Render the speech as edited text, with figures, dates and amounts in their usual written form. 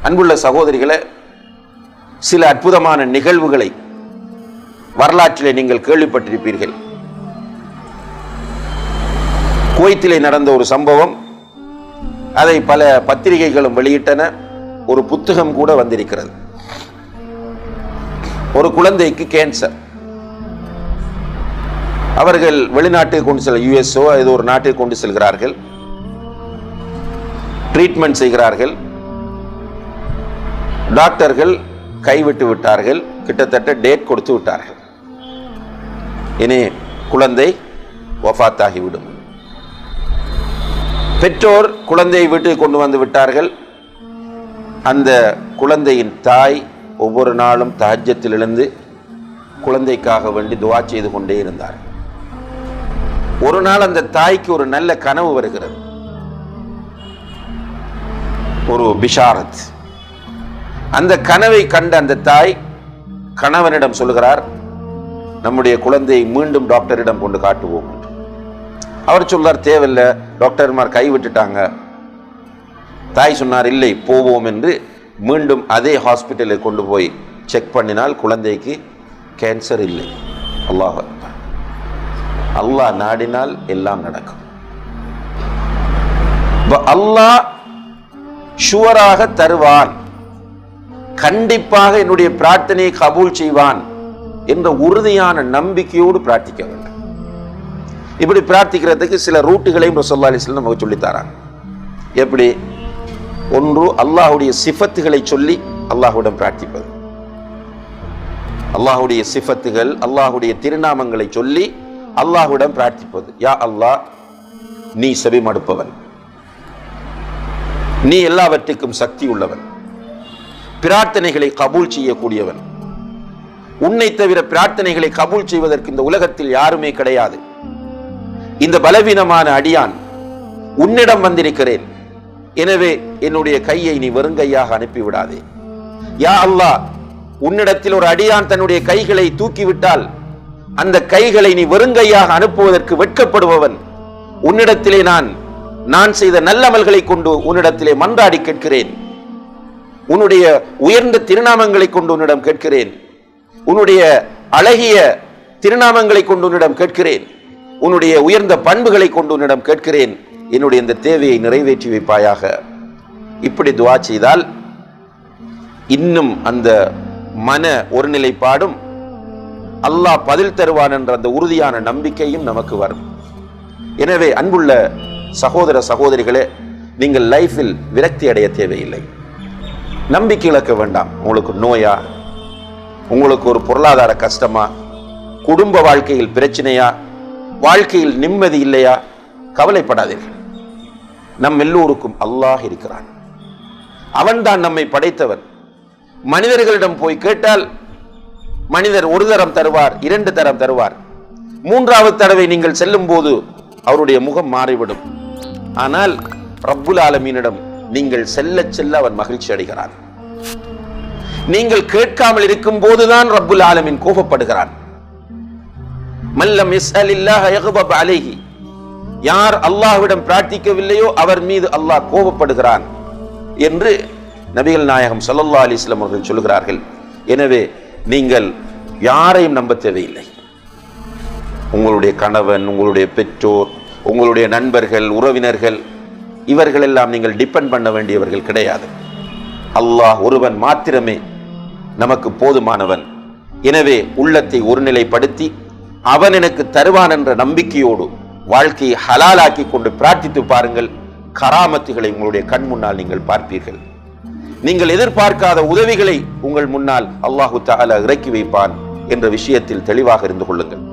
அன்புள்ள சகோதரிகளே, சில அற்புதமான நிகழ்வுகளை வரலாற்றிலே நீங்கள் கேள்விப்பட்டிருப்பீர்கள். குவைத்திலே நடந்த ஒரு சம்பவம், அதை பல பத்திரிகைகளும் வெளியிட்டன, ஒரு புத்தகம் கூட வந்திருக்கிறது. ஒரு குழந்தைக்கு கேன்சர். அவர்கள் வெளிநாட்டுக்கு கொண்டு செல்ல, யுஎஸ்ஓ ஏதோ ஒரு நாட்டுக்கு கொண்டு செல்கிறார்கள், ட்ரீட்மெண்ட் செய்கிறார்கள். டாக்டர்கள் கைவிட்டு விட்டார்கள், கிட்டத்தட்ட டேட் கொடுத்து விட்டார்கள். இனி குழந்தை வஃபாத்தாகிவிடும். பெற்றோர் குழந்தையை வீட்டுக்கு கொண்டு வந்து விட்டார்கள். அந்த குழந்தையின் தாய் ஒவ்வொரு நாளும் தஹஜ்ஜத்தில் எழுந்து குழந்தைக்காக வேண்டி துஆ செய்து கொண்டே இருந்தார். ஒரு நாள் அந்த தாய்க்கு ஒரு நல்ல கனவு வருகிறது, ஒரு பிஷாரத். அந்த கனவை கண்ட அந்த தாய் கணவனிடம் சொல்கிறார், நம்முடைய குழந்தையை மீண்டும் டாக்டரிடம் கொண்டு காட்டுவோம். அவர் சொல்றார், தேவையில்லை, டாக்டர்மார் கைவிட்டுட்டாங்க. தாய் சொன்னார், இல்லை போவோம் என்று மீண்டும் அதே ஹாஸ்பிட்டலில் கொண்டு போய் செக் பண்ணினால் குழந்தைக்கு கேன்சர் இல்லை. அல்லாஹ் அக்பர். அல்லாஹ் நாடினால் எல்லாம் நடக்கும். அல்லாஹ் ஷுவராக தருவான், கண்டிப்பாக என்னுடைய பிரார்த்தனையை கபூல் செய்வான் என்ற உறுதியான நம்பிக்கையோடு பிரார்த்திக்க வேண்டும். இப்படி பிரார்த்திக்கிறதுக்கு சில ரூட்டுகளையும் ரசூலுல்லாஹி அலைஹி வஸல்லம் நமக்கு சொல்லித்தாராங்க. எப்படி? ஒன்று, அல்லாஹ்வுடைய சிஃபத்துகளை சொல்லி அல்லாஹ்விடம் பிரார்த்திப்பது. அல்லாஹ்வுடைய சிஃபத்துகள், அல்லாஹ்வுடைய திருநாமங்களை சொல்லி அல்லாஹ்விடம் பிரார்த்திப்பது. யா அல்லாஹ், நீ செவிமடுப்பவன், நீ எல்லாவற்றுக்கும் சக்தி உள்ளவன், பிரார்த்தனைகளை கபூல் செய்யக்கூடியவன், உன்னை தவிர பிரார்த்தனைகளை கபூல் செய்வதற்கு இந்த உலகத்தில் யாருமே கிடையாது. இந்த பலவீனமான அடியான் உன்னிடம் வந்திருக்கிறேன், எனவே என்னுடைய கையை நீ வெறுங்கையாக அனுப்பிவிடாதே. யா அல்லாஹ், உன்னிடத்தில் ஒரு அடியான் தன்னுடைய கைகளை தூக்கிவிட்டால் அந்த கைகளை நீ வெறுங்கையாக அனுப்புவதற்கு வெட்கப்படுபவன். உன்னிடத்திலே நான் செய்த நல்லமல்களை கொண்டு உன்னிடத்திலே மன்றாடி கேட்கிறேன், உன்னுடைய உயர்ந்த திருநாமங்களை கொண்டு உன்னிடம் கேட்கிறேன், உன்னுடைய அழகிய திருநாமங்களை கொண்டு உன்னிடம் கேட்கிறேன், உன்னுடைய உயர்ந்த பண்புகளை கொண்டு உன்னிடம் கேட்கிறேன், என்னுடைய இந்த தேவையை நிறைவேற்றி வைப்பாயாக. இப்படி துஆ செய்தால் இன்னும் அந்த மன ஒருநிலைப்பாடும் அல்லாஹ் பதில் தருவான் என்ற அந்த உறுதியான நம்பிக்கையும் நமக்கு வரும். எனவே அன்புள்ள சகோதர சகோதரிகளே, நீங்கள் லைஃபில் விரக்தி அடைய தேவையில்லை, நம்பிக்கை இழக்க வேண்டாம். உங்களுக்கு நோயா, உங்களுக்கு ஒரு பொருளாதார கஷ்டமா, குடும்ப வாழ்க்கையில் பிரச்சனையா, வாழ்க்கையில் நிம்மதி இல்லையா, கவலைப்படாதீர்கள். நம் எல்லோருக்கும் அல்லாஹ் இருக்கிறான். அவன்தான் நம்மை படைத்தவன். மனிதர்களிடம் போய் கேட்டால் மனிதர் ஒரு தரம் தருவார், 2 தரம் தருவார். 3வது தடவை நீங்கள் செல்லும் போது அவருடைய முகம் மாறிவிடும். ஆனால் ரப்புல் ஆலமீனிடம் நீங்கள் செல்ல செல்ல அவன் மகிழ்ச்சி அடைகிறான். நீங்கள் கேட்காமல் இருக்கும் போதுதான் ரப்புல் ஆலமீன் கோபப்படுகிறான். மல்லம் யஸ்அலில்லாஹ யக்தப் அலைஹி, யார் அல்லாஹ்விடம் பிரார்த்திக்கவில்லையோ அவர் மீது அல்லாஹ் கோபப்படுகிறான் என்று நபிகள் நாயகம் ஸல்லல்லாஹு அலைஹி வஸல்லம் அவர்கள் சொல்கிறார்கள். எனவே நீங்கள் யாரையும் நம்ப தேவையில்லை. உங்களுடைய கணவன், உங்களுடைய பெற்றோர், உங்களுடைய நண்பர்கள், உறவினர்கள், இவர்கள் எல்லாம் நீங்கள் டிபெண்ட் பண்ண வேண்டியவர்கள் கிடையாது. அல்லாஹ் ஒருவன் மாத்திரமே நமக்கு போதுமானவன். எனவே உள்ளத்தை ஒருநிலைப்படுத்தி அவன் எனக்கு தருவான் என்ற நம்பிக்கையோடு வாழ்க்கையை ஹலாலாக்கி கொண்டு பிரார்த்தித்து பாருங்கள். கராமத்துகளை உங்களுடைய கண் முன்னால் நீங்கள் பார்ப்பீர்கள். நீங்கள் எதிர்பார்க்காத உதவிகளை உங்கள் முன்னால் அல்லாஹு தஆலா இறக்கி வைப்பான் என்ற விஷயத்தில் தெளிவாக இருந்து கொள்ளுங்கள்.